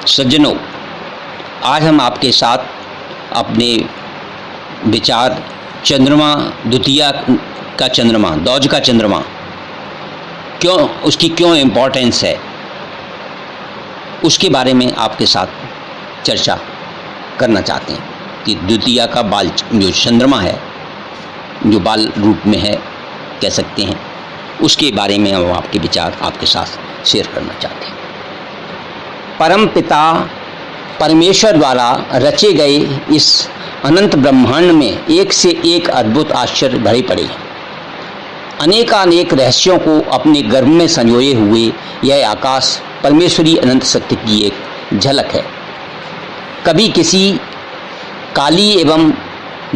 सज्जनों, आज हम आपके साथ अपने विचार चंद्रमा द्वितीया का चंद्रमा, दौज का चंद्रमा, क्यों इम्पोर्टेंस है, उसके बारे में आपके साथ चर्चा करना चाहते हैं कि द्वितीया का बाल जो चंद्रमा है, जो बाल रूप में है कह सकते हैं, उसके बारे में हम आपके विचार आपके साथ शेयर करना चाहते हैं। परम पिता परमेश्वर द्वारा रचे गए इस अनंत ब्रह्मांड में एक से एक अद्भुत आश्चर्य भरे पड़े हैं। अनेकानेक रहस्यों को अपने गर्भ में संजोए हुए यह आकाश परमेश्वरी अनंत शक्ति की एक झलक है। कभी किसी काली एवं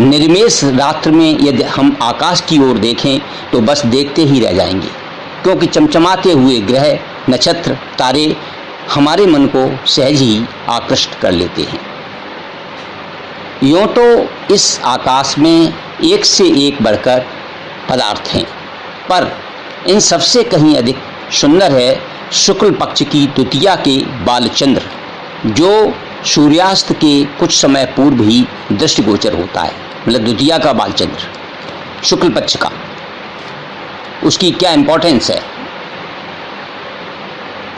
निर्मेश रात्र में यदि हम आकाश की ओर देखें तो बस देखते ही रह जाएंगे, क्योंकि चमचमाते हुए ग्रह, नक्षत्र, तारे हमारे मन को सहज ही आकृष्ट कर लेते हैं। यूँ तो इस आकाश में एक से एक बढ़कर पदार्थ हैं, पर इन सबसे कहीं अधिक सुंदर है शुक्ल पक्ष की द्वितीया के बालचंद्र, जो सूर्यास्त के कुछ समय पूर्व ही दृष्टिगोचर होता है। मतलब द्वितीया का बालचंद्र शुक्ल पक्ष का, उसकी क्या इंपॉर्टेंस है,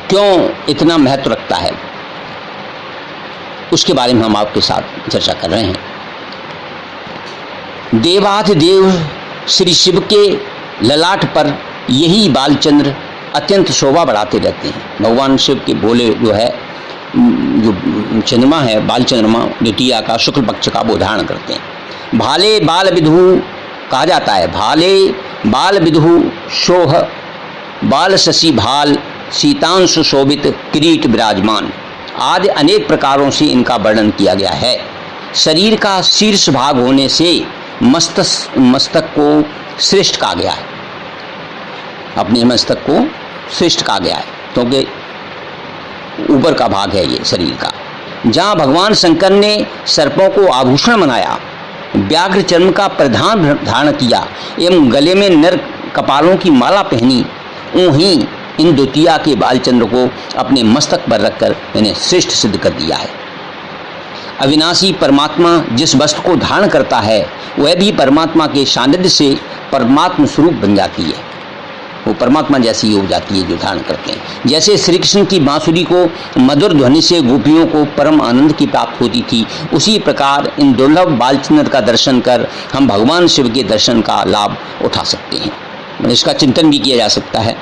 क्यों इतना महत्व रखता है, उसके बारे में हम आपके साथ चर्चा कर रहे हैं। देवाधिदेव श्री शिव के ललाट पर यही बालचंद्र अत्यंत शोभा बढ़ाते रहते हैं। भगवान शिव के भोले जो चंद्रमा है, बाल चंद्रमा द्वितीया का शुक्ल पक्ष का वो धारण करते हैं। भाले बाल विधु कहा जाता है। भाले बाल विधु शोह बाल शशि भाल सीतांशु शोभित किरीट विराजमान आदि अनेक प्रकारों से इनका वर्णन किया गया है। शरीर का शीर्ष भाग होने से मस्तक को श्रेष्ठ कहा गया है। अपने मस्तक को श्रेष्ठ कहा गया है क्योंकि ऊपर का भाग है ये शरीर का। जहाँ भगवान शंकर ने सर्पों को आभूषण बनाया, व्याघ्र चर्म का परिधान धारण किया एवं गले में नर कपालों की माला पहनी, वहीं इन द्वितीया के बालचंद्र को अपने मस्तक पर रखकर इन्हें श्रेष्ठ सिद्ध कर दिया है। अविनाशी परमात्मा जिस वस्तु को धारण करता है वह भी परमात्मा के सानिध्य से परमात्म स्वरूप बन जाती है। वो परमात्मा जैसी हो जाती है जो धारण करते हैं। जैसे श्री कृष्ण की बांसुरी को मधुर ध्वनि से गोपियों को परम आनंद की प्राप्त होती थी, उसी प्रकार इन दुर्लभ बालचंद्र का दर्शन कर हम भगवान शिव के दर्शन का लाभ उठा सकते हैं। इसका चिंतन भी किया जा सकता है।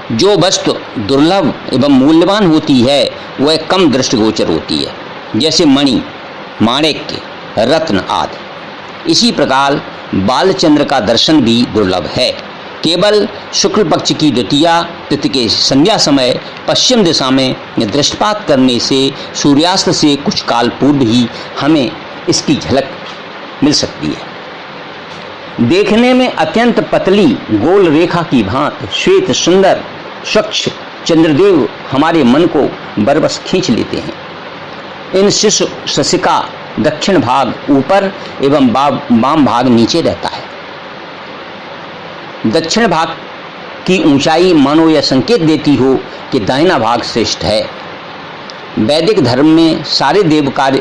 जो वस्तु दुर्लभ एवं मूल्यवान होती है वह कम दृष्टिगोचर होती है, जैसे मणि, माणिक्य, रत्न आदि। इसी प्रकार बालचंद्र का दर्शन भी दुर्लभ है। केवल शुक्ल पक्ष की द्वितीया तिथि के संध्या समय पश्चिम दिशा में दृष्टिपात करने से सूर्यास्त से कुछ काल पूर्व ही हमें इसकी झलक मिल सकती है। देखने में अत्यंत पतली गोल रेखा की भांति श्वेत सुंदर स्वच्छ चंद्रदेव हमारे मन को बरबस खींच लेते हैं। इन शिशु शशिका दक्षिण भाग ऊपर एवं वाम भाग नीचे रहता है। दक्षिण भाग की ऊंचाई मानो यह संकेत देती हो कि दाहिना भाग श्रेष्ठ है। वैदिक धर्म में सारे देव कार्य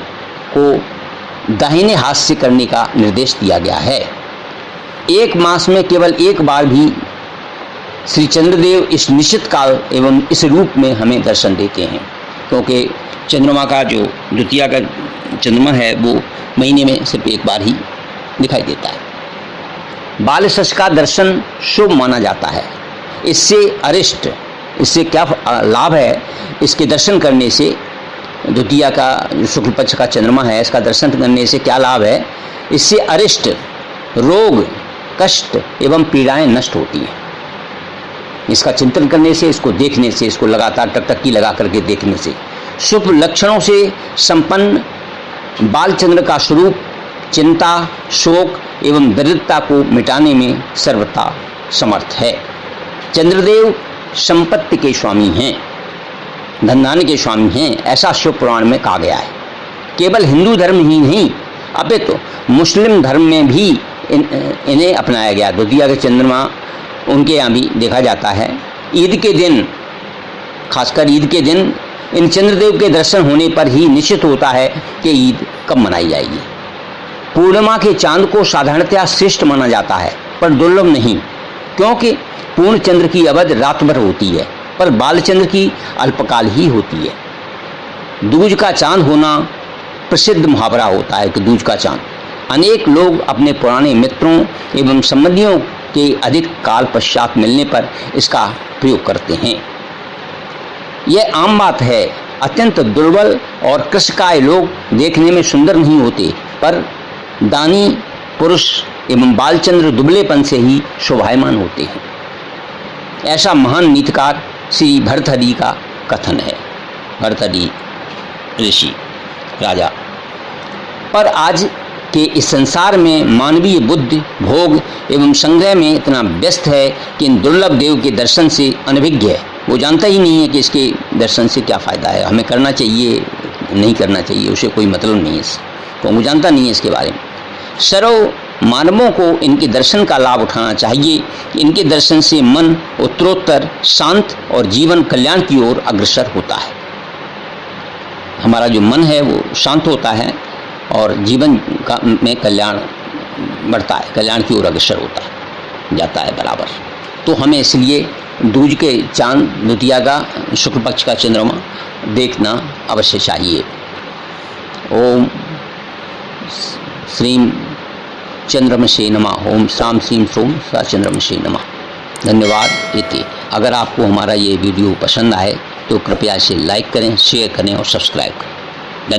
को दाहिने हाथ से करने का निर्देश दिया गया है। एक मास में केवल एक बार भी श्री चंद्रदेव इस निश्चित काल एवं इस रूप में हमें दर्शन देते हैं, क्योंकि चंद्रमा का जो द्वितीया का चंद्रमा है वो महीने में सिर्फ एक बार ही दिखाई देता है। बाल शश का दर्शन शुभ माना जाता है। इससे क्या लाभ है, इसके दर्शन करने से, द्वितीया का जो शुक्ल पक्ष का चंद्रमा है इसका दर्शन करने से क्या लाभ है, इससे अरिष्ट रोग, कष्ट एवं पीड़ाएं नष्ट होती हैं। इसका चिंतन करने से, इसको देखने से, इसको लगातार टकटकी लगा करके देखने से शुभ लक्षणों से संपन्न बालचंद्र का स्वरूप चिंता, शोक एवं दरिद्रता को मिटाने में सर्वथा समर्थ है। चंद्रदेव संपत्ति के स्वामी हैं, धन के स्वामी हैं, ऐसा शिव पुराण में कहा गया है। केवल हिंदू धर्म ही नहीं अपितु मुस्लिम धर्म में भी इन्हें अपनाया गया। द्वितीया के चंद्रमा उनके यहाँ भी देखा जाता है। ईद के दिन, खासकर ईद के दिन इन चंद्रदेव के दर्शन होने पर ही निश्चित होता है कि ईद कब मनाई जाएगी। पूर्णिमा के चांद को साधारणतया श्रेष्ठ माना जाता है, पर दुर्लभ नहीं, क्योंकि पूर्ण चंद्र की अवधि रात भर होती है, पर बालचंद्र की अल्पकाल ही होती है। दूज का चांद होना प्रसिद्ध मुहावरा होता है कि दूज का चांद। अनेक लोग अपने पुराने मित्रों एवं संबंधियों के अधिक काल पश्चात मिलने पर इसका प्रयोग करते हैं। यह आम बात है। अत्यंत दुर्बल और कृशकाय लोग देखने में सुंदर नहीं होते, पर दानी पुरुष एवं बालचंद्र दुबलेपन से ही शोभायमान होते हैं। ऐसा महान नीतिकार श्री भर्तहरि का कथन है। भर्तहरि ऋषि राजा। पर आज के इस संसार में मानवीय बुद्धि भोग एवं संग्रह में इतना व्यस्त है कि इन दुर्लभ देव के दर्शन से अनभिज्ञ है। वो जानता ही नहीं है कि इसके दर्शन से क्या फ़ायदा है, हमें करना चाहिए नहीं करना चाहिए, उसे कोई मतलब नहीं है, तो वो जानता नहीं है इसके बारे में। सर्व मानवों को इनके दर्शन का लाभ उठाना चाहिए। इनके दर्शन से मन उत्तरोत्तर शांत और जीवन कल्याण की ओर अग्रसर होता है। हमारा जो मन है वो शांत होता है और जीवन का में कल्याण बढ़ता है, कल्याण की ओर अग्रसर होता है, जाता है बराबर। तो हमें इसलिए दूज के चांद द्वितीया का शुक्ल पक्ष का चंद्रमा देखना अवश्य चाहिए। ओम श्रीम चंद्रमसे नमः। ओम श्राम श्रीम सोम सा चंद्रमसे नमः। धन्यवाद। इति अगर आपको हमारा ये वीडियो पसंद आए तो कृपया इसे लाइक करें, शेयर करें और सब्सक्राइब करें।